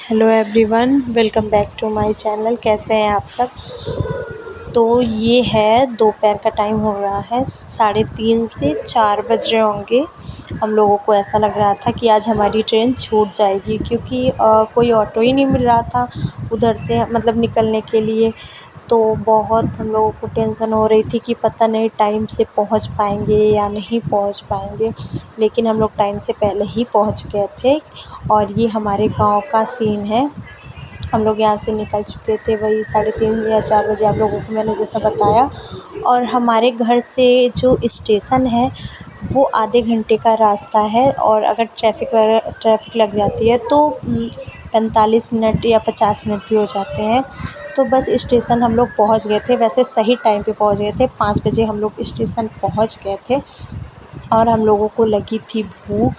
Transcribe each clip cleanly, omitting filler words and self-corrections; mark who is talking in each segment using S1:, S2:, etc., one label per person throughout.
S1: Hello everyone, welcome back to my channel. कैसे हैं आप सब। तो ये है दोपहर का टाइम हो रहा है, 3:30 से 4 बज रहे होंगे। हम लोगों को ऐसा लग रहा था कि आज हमारी ट्रेन छूट जाएगी, क्योंकि कोई ऑटो ही नहीं मिल रहा था उधर से, मतलब निकलने के लिए। तो बहुत हम लोगों को टेंशन हो रही थी कि पता नहीं टाइम से पहुंच पाएंगे या नहीं पहुंच पाएंगे। लेकिन हम लोग टाइम से पहले ही पहुंच गए थे। और ये हमारे गांव का सीन है। हम लोग यहाँ से निकल चुके थे वही 3:30 या 4 बजे, आप लोगों को मैंने जैसा बताया। और हमारे घर से जो स्टेशन है वो आधे घंटे का रास्ता है, और अगर ट्रैफ़िक लग जाती है तो 45 मिनट या 50 मिनट भी हो जाते हैं। तो बस स्टेशन हम लोग पहुँच गए थे, वैसे सही टाइम पे पहुँच गए थे। 5 बजे हम लोग स्टेशन पहुँच गए थे। और हम लोगों को लगी थी भूख,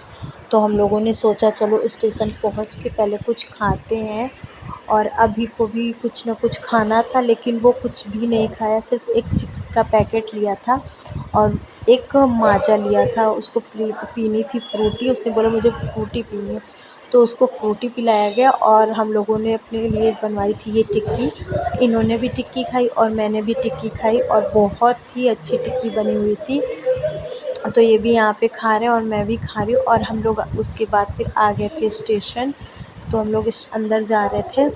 S1: तो हम लोगों ने सोचा चलो स्टेशन पहुंच के पहले कुछ खाते हैं। और अभी को भी कुछ ना कुछ खाना था, लेकिन वो कुछ भी नहीं खाया, सिर्फ एक चिप्स का पैकेट लिया था और एक माजा लिया था। उसको पीनी थी फ्रूटी, उसने बोला मुझे फ्रूटी पीनी है, तो उसको फ्रूटी पिलाया गया। और हम लोगों ने अपने लिए बनवाई थी ये टिक्की। इन्होंने भी टिक्की खाई और मैंने भी टिक्की खाई, और बहुत ही अच्छी टिक्की बनी हुई थी। तो ये भी यहाँ पे खा रहे हैं और मैं भी खा रही हूँ। और हम लोग उसके बाद फिर आ गए थे स्टेशन। तो हम लोग इस अंदर जा रहे थे।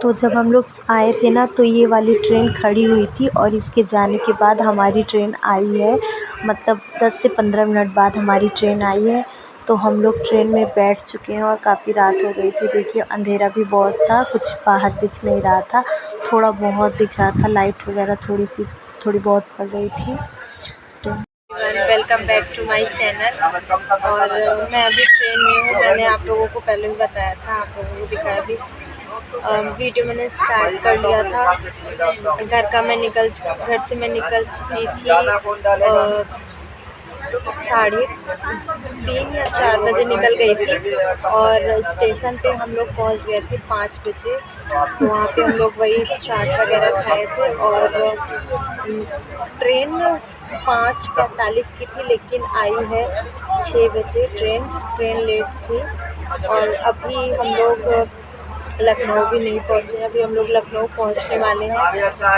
S1: तो जब हम लोग आए थे ना, तो ये वाली ट्रेन खड़ी हुई थी और इसके जाने के बाद हमारी ट्रेन आई है। मतलब 10 से 15 मिनट बाद हमारी ट्रेन आई है। तो हम लोग ट्रेन में बैठ चुके हैं और काफ़ी रात हो गई थी। देखिए अंधेरा भी बहुत था, कुछ बाहर दिख नहीं रहा था, थोड़ा बहुत दिख रहा था, लाइट वगैरह थोड़ी बहुत पड़ गई थी। तो welcome back to my channel. और मैं अभी ट्रेन में हूँ। मैंने आप लोगों को पहले भी बताया था, आप लोगों को दिखाया भी। वीडियो मैंने स्टार्ट कर लिया था। घर से मैं निकल चुकी थी 3:30 या 4 बजे निकल गई थी। और स्टेशन पे हम लोग पहुंच गए थे 5 बजे। तो वहाँ पे हम लोग वही चाट वगैरह खाए थे। और ट्रेन 5:45 की थी, लेकिन आई है 6 बजे। ट्रेन लेट थी। और अभी हम लोग लखनऊ भी नहीं पहुँचे हैं, अभी हम लोग लखनऊ पहुँचने वाले हैं।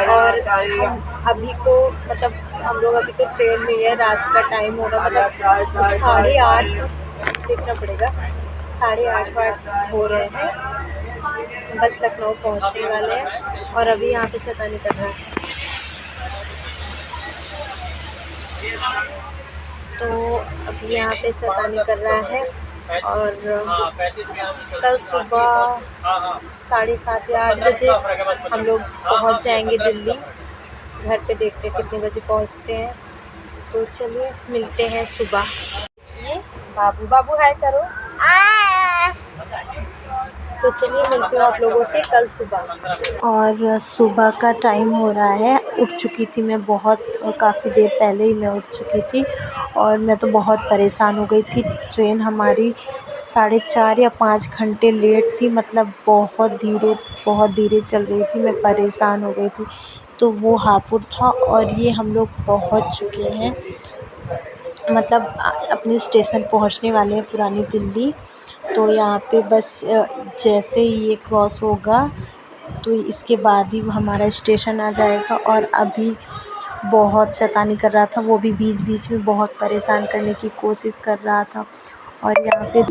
S1: और हम अभी को मतलब हम लोग अभी तो ट्रेन में ही है, रात का टाइम हो रहा, मतलब 8:30 देखना पड़ेगा, 8:30 हो रहे हैं। बस लखनऊ पहुँचने वाले हैं और अभी यहाँ पे शैतानी कर रहा है। तो अभी यहाँ पे शैतानी कर रहा है। और कल सुबह 7:30 या 8 बजे हम लोग पहुँच जाएंगे दिल्ली। घर पे देखते हैं कितने बजे पहुँचते हैं। तो चलिए मिलते हैं सुबह। बाबू हाय करो। तो चलिए मिलती हूँ आप लोगों से कल सुबह। और सुबह का टाइम हो रहा है, उठ चुकी थी मैं बहुत काफ़ी देर पहले ही मैं उठ चुकी थी और मैं तो बहुत परेशान हो गई थी। ट्रेन हमारी 4.5 या 5 घंटे लेट थी, मतलब बहुत धीरे चल रही थी, मैं परेशान हो गई थी। तो वो हापुड़ था और ये हम लोग पहुँच चुके हैं, मतलब अपने स्टेशन पहुंचने वाले हैं पुरानी दिल्ली। तो यहाँ पे बस जैसे ही ये क्रॉस होगा तो इसके बाद ही हमारा स्टेशन आ जाएगा। और अभी बहुत शैतानी कर रहा था, वो भी बीच बीच में बहुत परेशान करने की कोशिश कर रहा था। और यहाँ पे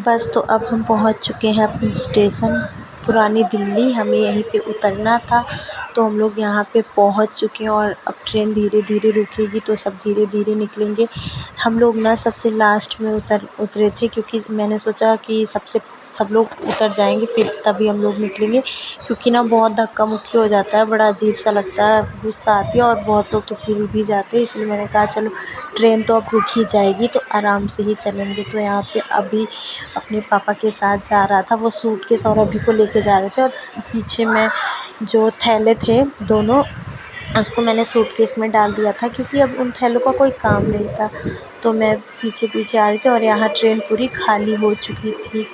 S1: बस तो अब हम पहुंच चुके हैं अपने स्टेशन पुरानी दिल्ली। हमें यहीं पे उतरना था, तो हम लोग यहाँ पे पहुंच चुके हैं। और अब ट्रेन धीरे धीरे रुकेगी तो सब धीरे धीरे निकलेंगे। हम लोग ना सबसे लास्ट में उतरे थे, क्योंकि मैंने सोचा कि सब लोग उतर जाएंगे फिर तभी हम लोग निकलेंगे, क्योंकि ना बहुत धक्का मुक्की हो जाता है, बड़ा अजीब सा लगता है, गुस्सा आती है और बहुत लोग तो गिर भी जाते हैं। इसलिए मैंने कहा चलो ट्रेन तो अब रुक ही जाएगी तो आराम से ही चलेंगे। तो यहाँ पे अभी अपने पापा के साथ जा रहा था, वो सूटकेस और अभी को लेके जा रहे थे और पीछे में जो थैले थे दोनों, उसको मैंने सूटकेस में डाल दिया था, क्योंकि अब उन थैलों का कोई काम नहीं था। तो मैं पीछे पीछे आ रही थी और यहाँ ट्रेन पूरी खाली हो चुकी थी,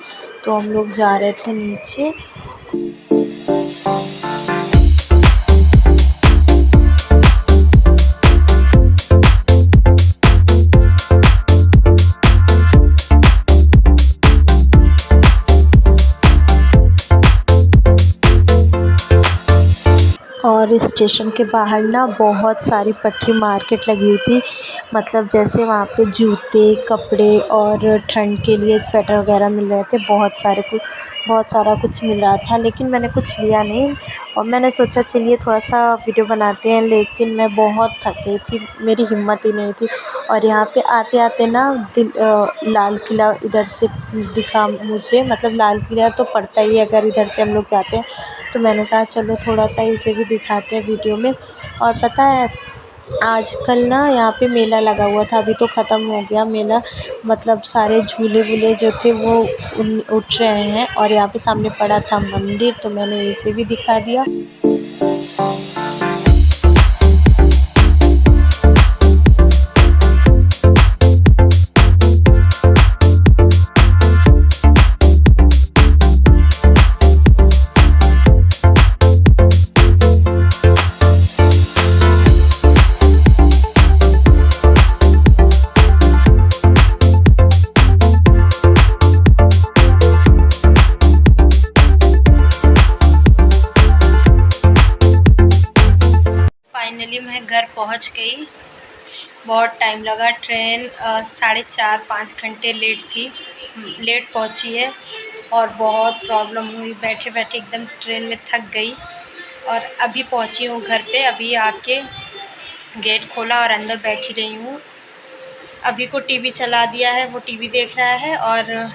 S1: तो हम लोग जा रहे थे नीचे। और स्टेशन के बाहर ना बहुत सारी पटरी मार्केट लगी हुई थी, मतलब जैसे वहाँ पे जूते कपड़े और ठंड के लिए स्वेटर वगैरह मिल रहे थे, बहुत सारा कुछ मिल रहा था। लेकिन मैंने कुछ लिया नहीं और मैंने सोचा चलिए थोड़ा सा वीडियो बनाते हैं, लेकिन मैं बहुत थक गई थी, मेरी हिम्मत ही नहीं थी। और यहाँ पे आते आते ना लाल किला इधर से दिखा मुझे, मतलब लाल किला तो पड़ता ही है अगर इधर से हम लोग जाते हैं। तो मैंने कहा चलो थोड़ा सा इसे भी दिखाते हैं वीडियो में। और पता है आजकल ना यहाँ पे मेला लगा हुआ था, अभी तो ख़त्म हो गया मेला, मतलब सारे झूले वूले जो थे वो उठ रहे हैं। और यहाँ पे सामने पड़ा था मंदिर, तो मैंने इसे भी दिखा दिया। फाइनली मैं घर पहुंच गई, बहुत टाइम लगा। ट्रेन 4.5-5 घंटे लेट पहुंची है और बहुत प्रॉब्लम हुई, बैठे बैठे एकदम ट्रेन में थक गई। और अभी पहुंची हूँ घर पे, अभी आके गेट खोला और अंदर बैठी रही हूँ। अभी को टीवी चला दिया है, वो टीवी देख रहा है और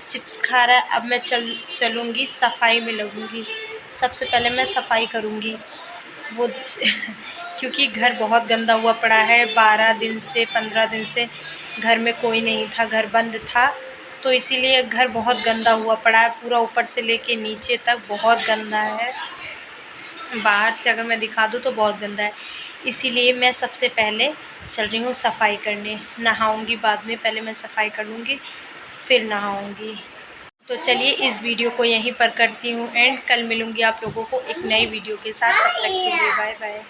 S1: चिप्स खा रहा है। अब मैं चलूँगी, सफाई में लगूँगी। सबसे पहले मैं सफाई करूँगी वो क्योंकि घर बहुत गंदा हुआ पड़ा है। 12 दिन से 15 दिन से घर में कोई नहीं था, घर बंद था, तो इसीलिए घर बहुत गंदा हुआ पड़ा है, पूरा ऊपर से लेके नीचे तक बहुत गंदा है। बाहर से अगर मैं दिखा दूँ तो बहुत गंदा है, इसीलिए मैं सबसे पहले चल रही हूँ सफाई करने। नहाऊँगी बाद में, पहले मैं सफाई कर लूँगी फिर नहाऊँगी। तो चलिए इस वीडियो को यहीं पर करती हूँ एंड, कल मिलूँगी आप लोगों को एक नई वीडियो के साथ। तब तक के लिए बाय बाय।